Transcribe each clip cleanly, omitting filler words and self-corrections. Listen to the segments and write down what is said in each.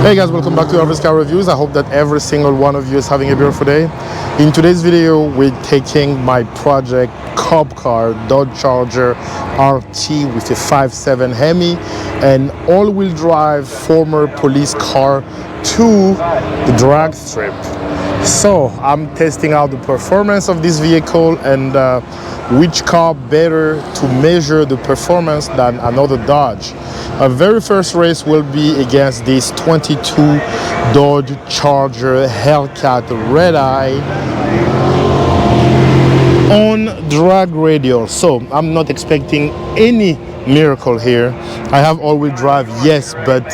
Hey guys, welcome back to Elvis Car Reviews. I hope that every single one of you is having a beautiful day. In today's video, we're taking my project cop car, Dodge Charger RT with a 5.7 Hemi and all-wheel drive former police car to the Dragstrip. So I'm testing out the performance of this vehicle and which car better to measure the performance than another Dodge. Our very first race will be against this 22 Dodge Charger Hellcat Redeye on drag radial. So I'm not expecting any miracle here. I have all-wheel drive, yes, but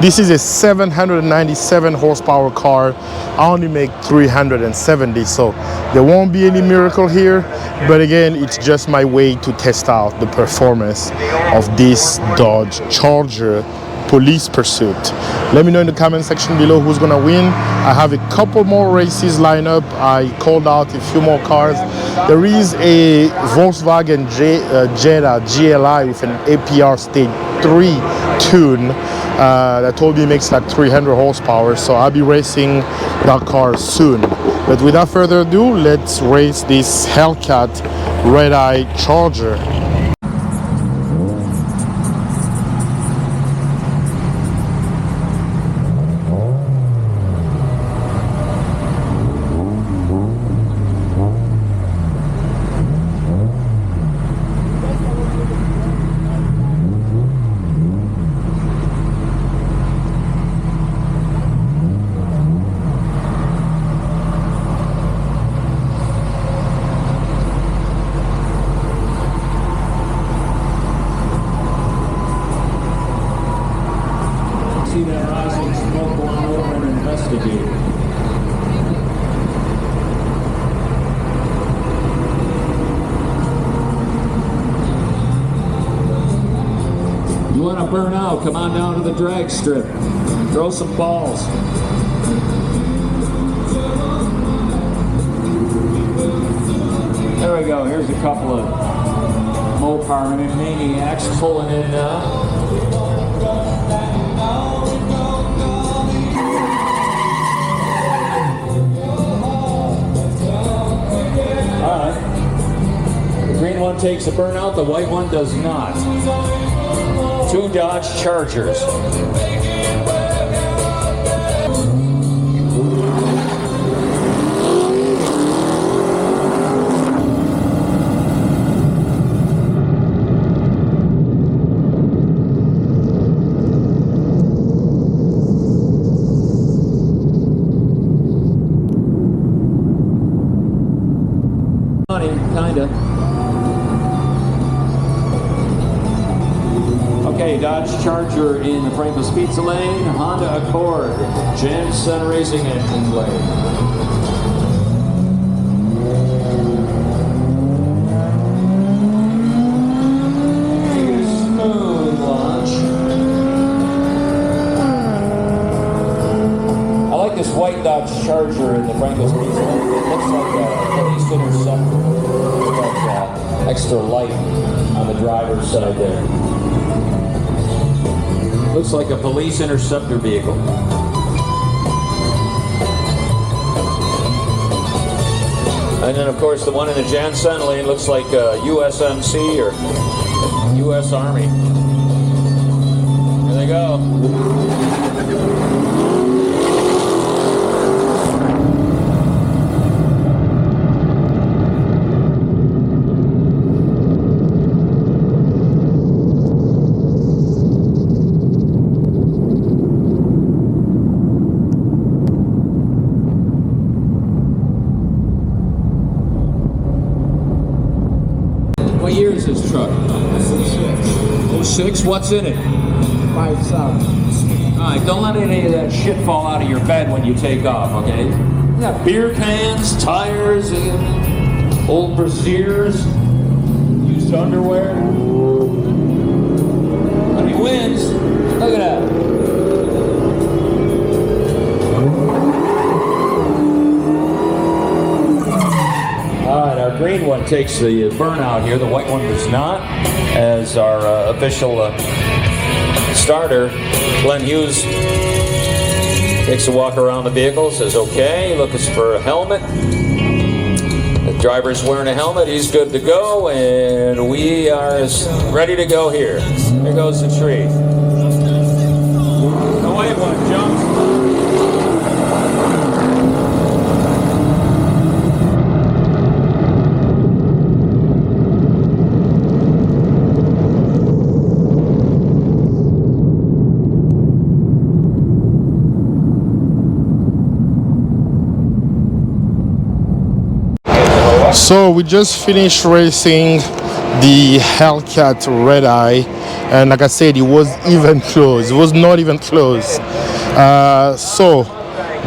this is a 797 horsepower car. I only make 370, so there won't be any miracle here. But again, it's just my way to test out the performance of this Dodge Charger Police Pursuit. Let me know in the comment section below who's gonna win. I have a couple more races lined up. I called out a few more cars. There is a Volkswagen Jetta GLI with an APR Stage 3 tune that told me it makes like 300 horsepower, so I'll be racing that car soon. But without further ado, let's race this Hellcat Redeye Charger. See that rising smoke going over and investigate. You want to burn out? Come on down to the drag strip. Throw some balls. There we go. Here's a couple of Mopar maniacs pulling in now. Green one takes a burnout, the white one does not. Two Dodge Chargers. Kinda. Okay, Dodge Charger in the Franklin's Pizza Lane, Honda Accord, Jansen Racing Engine Lane. Smooth launch. I like this white Dodge Charger in the Franklin's Pizza Lane. It looks like a police interceptor. Extra light on the driver's side there. Looks like a police interceptor vehicle. And then of course the one in the Jansen lane looks like USMC or US Army. Here they go. What year is this truck? 06. What's in it? 5.7. Alright, don't let any of that shit fall out of your bed when you take off, okay? You got beer cans, tires, old brassieres, used underwear. But he wins. Look at that. Alright, our green one takes the burnout here. The white one does not. As our official starter, Glenn Hughes Takes a walk around the vehicle, says okay, looking for a helmet. The driver's wearing a helmet, he's good to go, and we are ready to go here. There goes the tree. No way, one jumps. So we just finished racing the Hellcat Redeye, and like I said, it was even close. It was not even close. So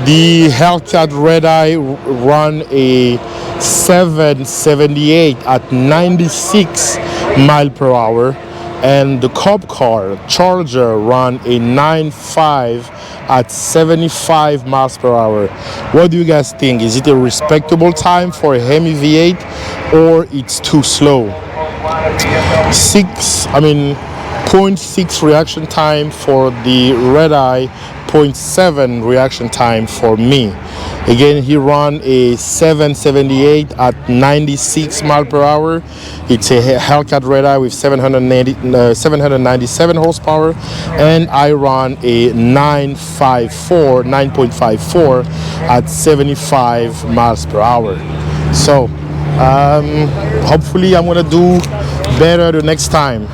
the Hellcat Redeye ran a 778 at 96 mile per hour, and the cop car Charger ran a 95 at 75 miles per hour. What do you guys think? Is it a respectable time for a Hemi V8, or it's too slow? 0.6 reaction time for the Redeye, 0.7 reaction time for me. Again, he ran a 778 at 96 mile per hour. It's a Hellcat Redeye with 797 horsepower, and I ran a 9.54 at 75 miles per hour. So hopefully I'm gonna do better the next time.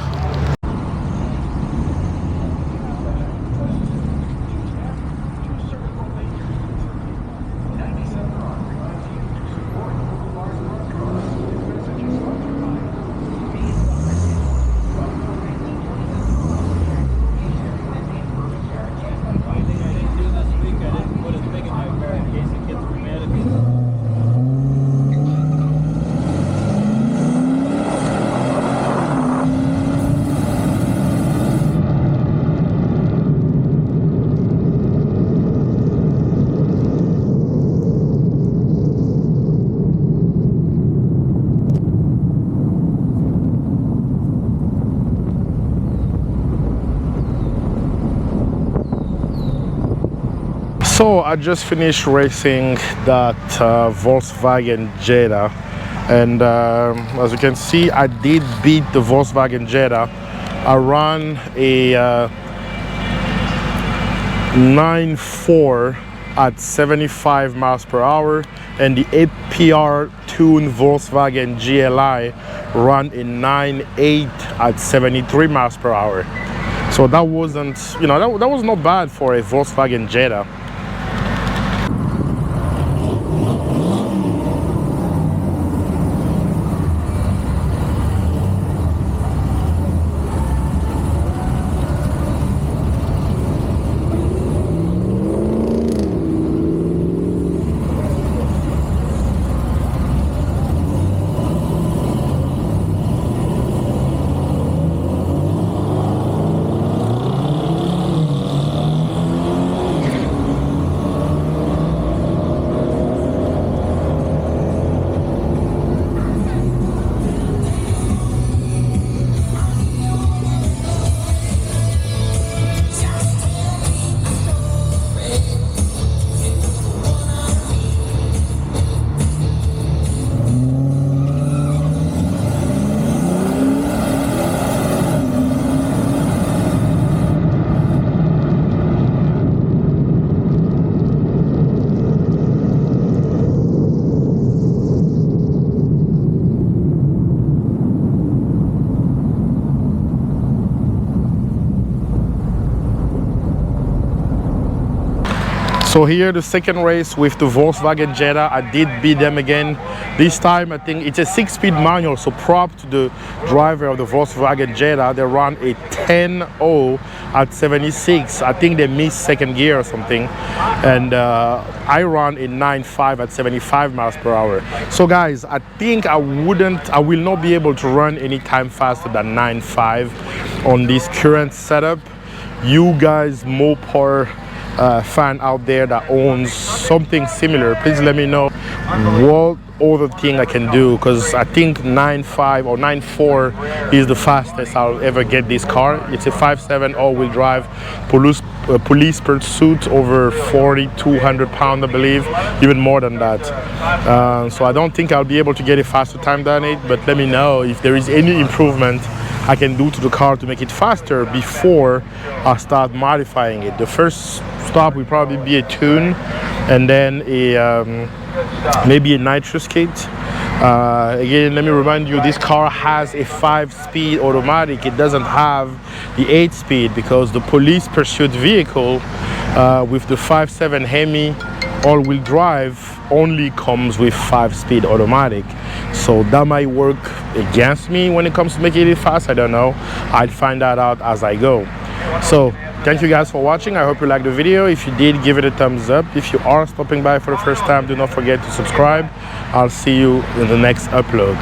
So I just finished racing that Volkswagen Jetta, and as you can see, I did beat the Volkswagen Jetta. I ran a 9.4 at 75 miles per hour, and the APR tuned Volkswagen GLI ran a 9.8 at 73 miles per hour. So that wasn't, that was not bad for a Volkswagen Jetta. So here, the second race with the Volkswagen Jetta, I did beat them again. This time, I think it's a 6-speed manual, so prop to the driver of the Volkswagen Jetta. They ran a 10.0 at 76. I think they missed second gear or something. And I ran a 9.5 at 75 miles per hour. So guys, I think I will not be able to run any time faster than 9.5 on this current setup. You guys, Mopar fan out there that owns something similar, please let me know what other thing I can do, because I think 9.5 or 9.4 is the fastest I'll ever get this car. It's a 5.7 all-wheel drive police pursuit over 4,200 pounds, I believe, even more than that. So I don't think I'll be able to get a faster time than it, but let me know if there is any improvement I can do to the car to make it faster before I start modifying it. The first stop will probably be a tune, and then maybe a nitrous kit. Again, let me remind you, this car has a 5-speed automatic. It doesn't have the 8-speed because the police pursuit vehicle with the 5.7 Hemi all-wheel drive only comes with 5-speed automatic. So that might work against me when it comes to making it fast. I don't know. I'll find that out as I go. So thank you guys for watching. I hope you liked the video. If you did, give it a thumbs up. If you are stopping by for the first time, do not forget to subscribe. I'll see you in the next upload.